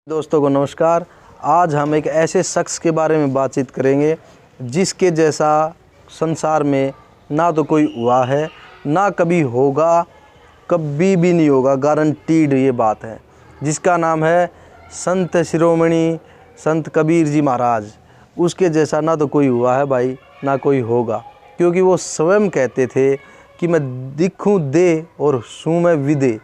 दोस्तों को नमस्कार। आज हम एक ऐसे शख्स के बारे में बातचीत करेंगे जिसके जैसा संसार में ना तो कोई हुआ है, ना कभी होगा, कभी भी नहीं होगा, गारंटीड ये बात है। जिसका नाम है संत शिरोमणि संत कबीर जी महाराज। उसके जैसा ना तो कोई हुआ है भाई, ना कोई होगा, क्योंकि वो स्वयं कहते थे कि मैं दिखूं दे और सूं मैं विदे,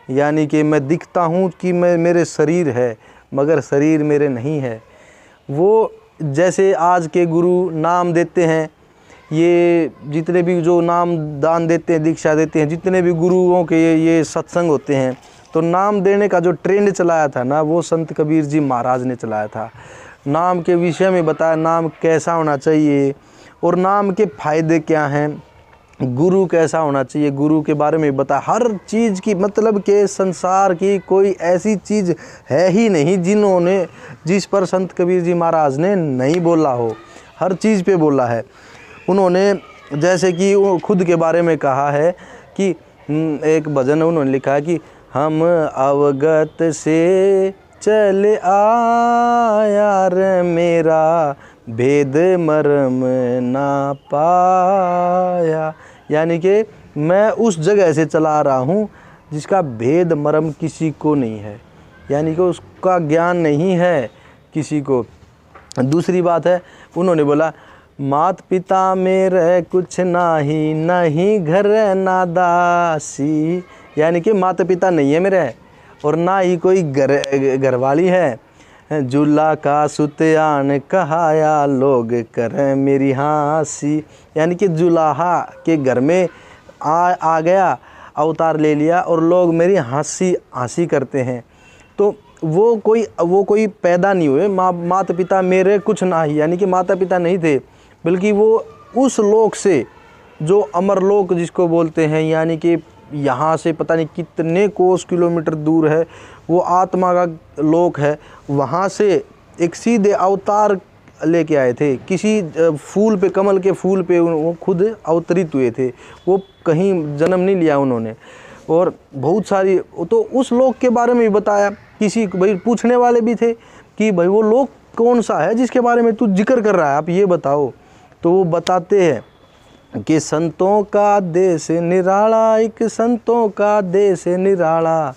यानी कि मैं दिखता हूँ कि मैं मेरे शरीर है मगर शरीर मेरे नहीं है। वो जैसे आज के गुरु नाम देते हैं, ये जितने भी जो नाम दान देते हैं, दीक्षा देते हैं, जितने भी गुरुओं के ये सत्संग होते हैं, तो नाम देने का जो ट्रेंड चलाया था ना, वो संत कबीर जी महाराज ने चलाया था। नाम के विषय में बताया नाम कैसा होना चाहिए और नाम के फ़ायदे क्या हैं, गुरु कैसा होना चाहिए, गुरु के बारे में बता। हर चीज़ की मतलब के संसार की कोई ऐसी चीज़ है ही नहीं जिस पर संत कबीर जी महाराज ने नहीं बोला हो। हर चीज़ पे बोला है उन्होंने। जैसे कि खुद के बारे में कहा है कि एक भजन उन्होंने लिखा है कि हम अवगत से चले आया रे मेरा भेद मर्म ना पाया, यानी कि मैं उस जगह से चला रहा हूँ जिसका भेद मर्म किसी को नहीं है, यानी कि उसका ज्ञान नहीं है किसी को। दूसरी बात है, उन्होंने बोला मात पिता मेरे कुछ नाही, नहीं घर ना दासी, यानी कि माता पिता नहीं है मेरे और ना ही कोई घरवाली है। जुल्ला का सुत्यान कहाया लोग करें मेरी हंसी, यानी कि जुलाहा के घर में आ गया, अवतार ले लिया और लोग मेरी हंसी करते हैं। तो वो कोई पैदा नहीं हुए, माता पिता मेरे कुछ ना ही, यानी कि माता पिता नहीं थे, बल्कि वो उस लोक से जो अमर लोक जिसको बोलते हैं, यानी कि यहाँ से पता नहीं कितने कोस किलोमीटर दूर है, वो आत्मा का लोक है। वहाँ से एक सीधे अवतार लेके आए थे, किसी फूल पे, कमल के फूल पे वो खुद अवतरित हुए थे, वो कहीं जन्म नहीं लिया उन्होंने। और बहुत सारी तो उस लोक के बारे में भी बताया। किसी भाई पूछने वाले भी थे कि भाई वो लोक कौन सा है जिसके बारे में तू जिक्र कर रहा है, आप ये बताओ। तो वो बताते हैं कि संतों का देश निराला, एक संतों का देश निराला,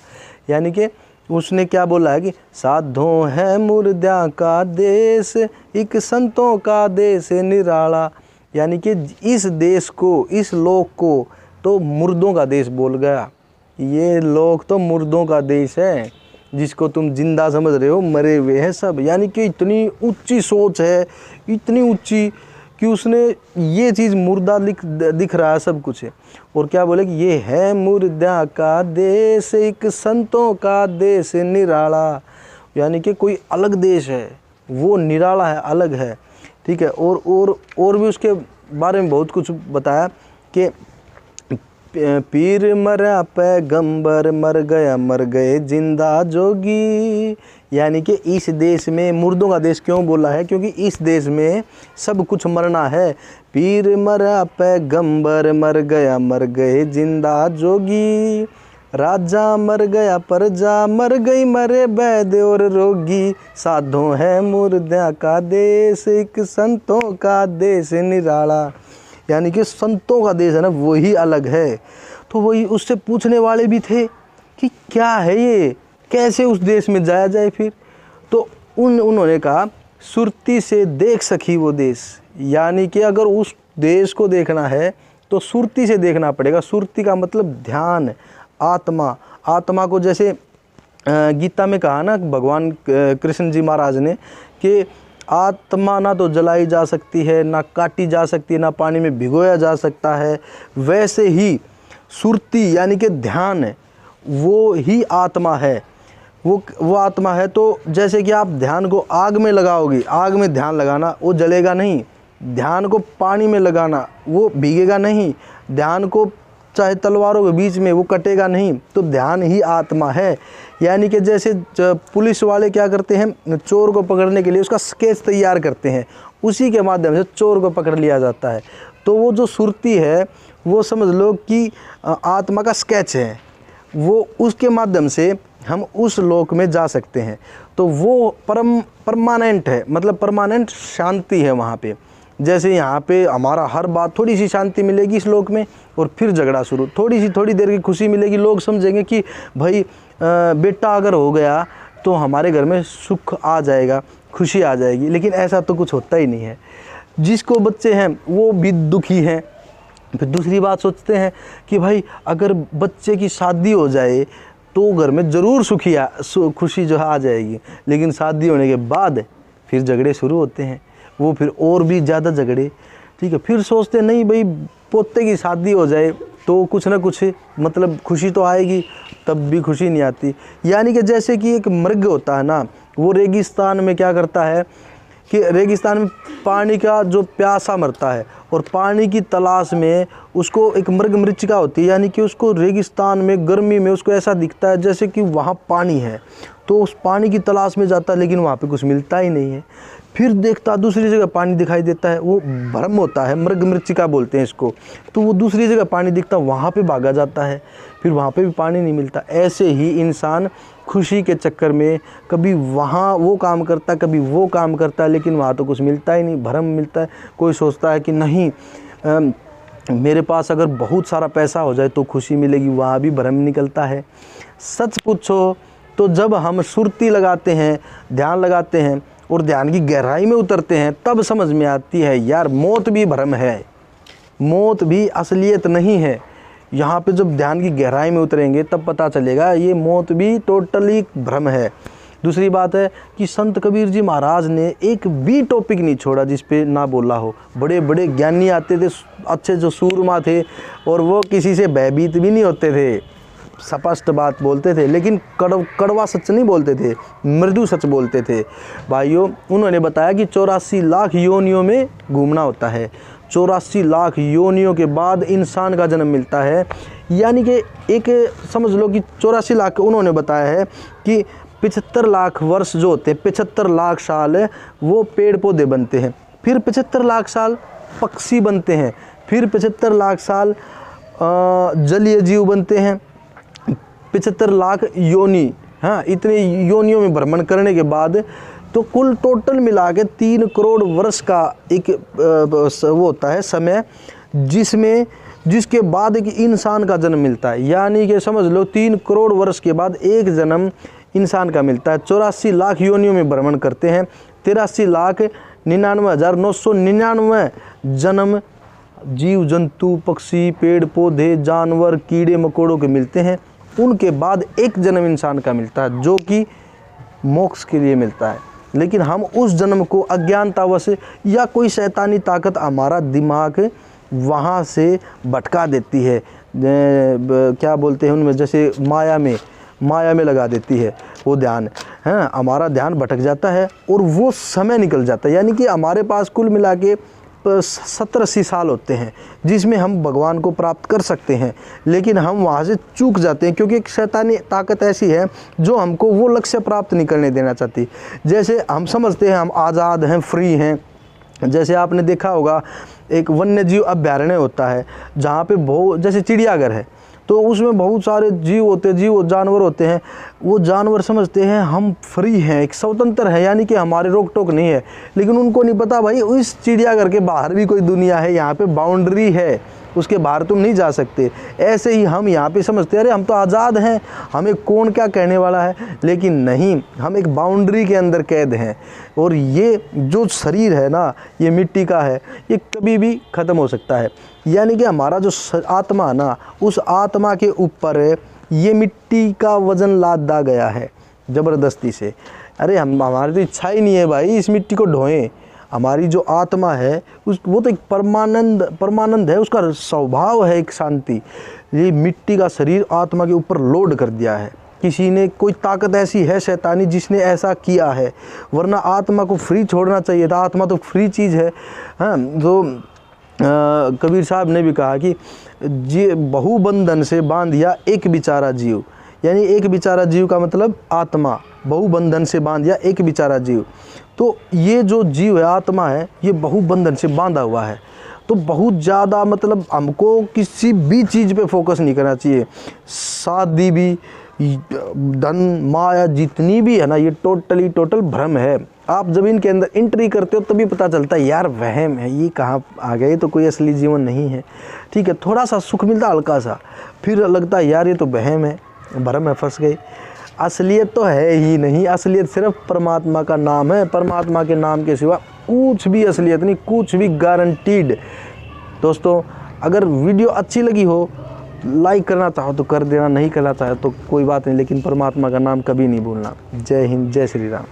यानी कि उसने क्या बोला है कि साधों है मुर्द्या का देश, एक संतों का देश निराला, यानी कि इस देश को, इस लोक को तो मुर्दों का देश बोल गया। ये लोक तो मुर्दों का देश है, जिसको तुम जिंदा समझ रहे हो, मरे हुए हैं सब। यानी कि इतनी ऊंची सोच है, इतनी ऊंची कि उसने ये चीज़ मुर्दा दिख रहा है, सब कुछ है। और क्या बोले कि ये है मुर्दा का देश, एक संतों का देश निराला, यानी कि कोई अलग देश है, वो निराला है, अलग है, ठीक है। और भी उसके बारे में बहुत कुछ बताया कि पीर मरा पैगंबर मर गए जिंदा जोगी, यानी कि इस देश में मुर्दों का देश क्यों बोला है, क्योंकि इस देश में सब कुछ मरना है। पीर मरा पैगंबर मर गए जिंदा जोगी, राजा मर गया प्रजा मर गई, मरे वैद्य और रोगी, साधों है मुर्दा का देश, एक संतों का देश निराला, यानी कि संतों का देश है ना, वही अलग है। तो वही उससे पूछने वाले भी थे कि क्या है ये, कैसे उस देश में जाया जाए फिर। तो उन्होंने कहा सुरती से देख सखी वो देश, यानी कि अगर उस देश को देखना है तो सुरती से देखना पड़ेगा। सुरती का मतलब ध्यान, आत्मा। आत्मा को जैसे गीता में कहा ना भगवान कृष्ण जी महाराज ने कि आत्मा ना तो जलाई जा सकती है, ना काटी जा सकती है, ना पानी में भिगोया जा सकता है, वैसे ही सुरती यानी कि ध्यान है, वो ही आत्मा है, वो आत्मा है। तो जैसे कि आप ध्यान को आग में लगाओगे, आग में ध्यान लगाना वो जलेगा नहीं, ध्यान को पानी में लगाना वो भीगेगा नहीं, ध्यान को चाहे तलवारों के बीच में वो कटेगा नहीं। तो ध्यान ही आत्मा है। यानी कि जैसे पुलिस वाले क्या करते हैं, चोर को पकड़ने के लिए उसका स्केच तैयार करते हैं, उसी के माध्यम से चोर को पकड़ लिया जाता है। तो वो जो सुरती है वो समझ लो कि आत्मा का स्केच है, वो उसके माध्यम से हम उस लोक में जा सकते हैं। तो वो परमानेंट है, मतलब परमानेंट शांति है वहाँ पे। जैसे यहाँ पे हमारा हर बात थोड़ी सी शांति मिलेगी इस लोक में, और फिर झगड़ा शुरू, थोड़ी देर की खुशी मिलेगी, लोग समझेंगे कि भाई बेटा अगर हो गया तो हमारे घर में सुख आ जाएगा, खुशी आ जाएगी। लेकिन ऐसा तो कुछ होता ही नहीं है। जिसको बच्चे हैं वो भी दुखी हैं। फिर दूसरी बात सोचते हैं कि भाई अगर बच्चे की शादी हो जाए तो घर में ज़रूर खुशी जो है आ जाएगी। लेकिन शादी होने के बाद फिर झगड़े शुरू होते हैं, वो फिर और भी ज़्यादा झगड़े, ठीक है। फिर सोचते नहीं भाई पोते की शादी हो जाए तो कुछ ना कुछ मतलब खुशी तो आएगी, तब भी खुशी नहीं आती। यानी कि जैसे कि एक मृग होता है ना, वो रेगिस्तान में क्या करता है कि रेगिस्तान में पानी का जो प्यासा मरता है, और पानी की तलाश में उसको एक मृग मृच्छिका होती है, यानी कि उसको रेगिस्तान में गर्मी में उसको ऐसा दिखता है जैसे कि वहाँ पानी है, तो उस पानी की तलाश में जाता है, लेकिन वहाँ पे कुछ मिलता ही नहीं है। फिर देखता दूसरी जगह पानी दिखाई देता है, वो भ्रम होता है, मृग मृच्छिका बोलते हैं इसको। तो वो दूसरी जगह पानी दिखता है, वहाँ पे भागा जाता है, फिर वहाँ पे भी पानी नहीं मिलता। ऐसे ही इंसान खुशी के चक्कर में कभी वहाँ वो काम करता है, कभी वो काम करता है, लेकिन वहाँ तो कुछ मिलता ही नहीं, भ्रम मिलता है। कोई सोचता है कि नहीं मेरे पास अगर बहुत सारा पैसा हो जाए तो खुशी मिलेगी, वहाँ भी भ्रम निकलता है। सच पूछो तो जब हम सुरती लगाते हैं, ध्यान लगाते हैं और ध्यान की गहराई में उतरते हैं, तब समझ में आती है यार मौत भी भ्रम है, मौत भी असलियत नहीं है। यहाँ पे जब ध्यान की गहराई में उतरेंगे तब पता चलेगा ये मौत भी टोटली भ्रम है। दूसरी बात है कि संत कबीर जी महाराज ने एक भी टॉपिक नहीं छोड़ा जिस पे ना बोला हो। बड़े बड़े ज्ञानी आते थे, अच्छे जो सूरमा थे, और वो किसी से भयभीत भी नहीं होते थे, स्पष्ट बात बोलते थे, लेकिन कड़वा सच नहीं बोलते थे, मृदु सच बोलते थे। भाइयों, उन्होंने बताया कि 84 लाख योनियों में घूमना होता है, 84 लाख योनियों के बाद इंसान का जन्म मिलता है। यानी कि एक समझ लो कि 84 लाख, उन्होंने बताया है कि 75 लाख वर्ष जो होते हैं, 75 लाख साल वो पेड़ पौधे बनते हैं, फिर 75 लाख साल पक्षी बनते हैं, फिर 75 लाख साल जलीय जीव बनते हैं, 75 लाख योनि, हाँ, इतने योनियों में भ्रमण करने के बाद तो कुल टोटल मिला के 3 करोड़ वर्ष का एक वो होता है समय, जिसके बाद एक इंसान का जन्म मिलता है। यानी कि समझ लो 3 करोड़ वर्ष के बाद एक जन्म इंसान का मिलता है। 84 लाख योनियों में भ्रमण करते हैं, 83,99,999 जन्म जीव जंतु, पक्षी, पेड़ पौधे, जानवर, कीड़े मकोड़ों के मिलते हैं। उनके बाद एक जन्म इंसान का मिलता है जो कि मोक्ष के लिए मिलता है। लेकिन हम उस जन्म को अज्ञानतावश या कोई शैतानी ताकत हमारा दिमाग वहाँ से भटका देती है, क्या बोलते हैं उनमें, जैसे माया में लगा देती है वो ध्यान, है, हमारा ध्यान भटक जाता है और वो समय निकल जाता है। यानी कि हमारे पास कुल मिला के 70-80 साल होते हैं जिसमें हम भगवान को प्राप्त कर सकते हैं, लेकिन हम वहाँ से चूक जाते हैं क्योंकि एक शैतानी ताकत ऐसी है जो हमको वो लक्ष्य प्राप्त नहीं करने देना चाहती। जैसे हम समझते हैं हम आज़ाद हैं, फ्री हैं। जैसे आपने देखा होगा एक वन्य जीव अभयारण्य होता है जहाँ पे बहुत, जैसे चिड़ियाघर है तो उसमें बहुत सारे जानवर होते हैं। वो जानवर समझते हैं हम फ्री हैं, एक स्वतंत्र है, यानी कि हमारे रोक टोक नहीं है, लेकिन उनको नहीं पता भाई इस चिड़ियाघर के बाहर भी कोई दुनिया है, यहाँ पे बाउंड्री है, उसके बाहर तुम नहीं जा सकते। ऐसे ही हम यहाँ पे समझते हैं अरे हम तो आज़ाद हैं, हमें कौन क्या कहने वाला है, लेकिन नहीं, हम एक बाउंड्री के अंदर कैद हैं। और ये जो शरीर है ना, ये मिट्टी का है, ये कभी भी ख़त्म हो सकता है। यानी कि हमारा जो आत्मा है ना, उस आत्मा के ऊपर ये मिट्टी का वज़न लाद दा गया है ज़बरदस्ती से। अरे हमारी तो इच्छा ही नहीं है भाई इस मिट्टी को ढोएं। हमारी जो आत्मा है वो तो एक परमानंद है, उसका स्वभाव है एक शांति। ये मिट्टी का शरीर आत्मा के ऊपर लोड कर दिया है किसी ने, कोई ताकत ऐसी है शैतानी जिसने ऐसा किया है, वरना आत्मा को फ्री छोड़ना चाहिए था। आत्मा तो फ्री चीज़ है। हाँ, तो कबीर साहब ने भी कहा कि बहुबंधन से बांधिया एक बेचारा जीव, यानी एक बेचारा जीव का मतलब आत्मा, बहुबंधन से बांधिया एक बेचारा जीव। तो ये जो जीव है, आत्मा है, ये बहुबंधन से बांधा हुआ है। तो बहुत ज़्यादा मतलब हमको किसी भी चीज़ पे फोकस नहीं करना चाहिए, शादी भी धन माया जितनी भी है ना, ये टोटल भ्रम है। आप जब इनके अंदर एंट्री करते हो तभी पता चलता है यार वहम है, ये कहाँ आ गए, तो कोई असली जीवन नहीं है। ठीक है, थोड़ा सा सुख मिलता हल्का सा, फिर लगता है यार ये तो वहम है, भ्रम है, फंस गई। असलियत तो है ही नहीं, असलियत सिर्फ परमात्मा का नाम है। परमात्मा के नाम के सिवा कुछ भी असलियत नहीं, कुछ भी गारंटीड। दोस्तों अगर वीडियो अच्छी लगी हो, लाइक करना चाहो तो कर देना, नहीं करना चाहो तो कोई बात नहीं, लेकिन परमात्मा का नाम कभी नहीं भूलना। जय हिंद, जय श्री राम।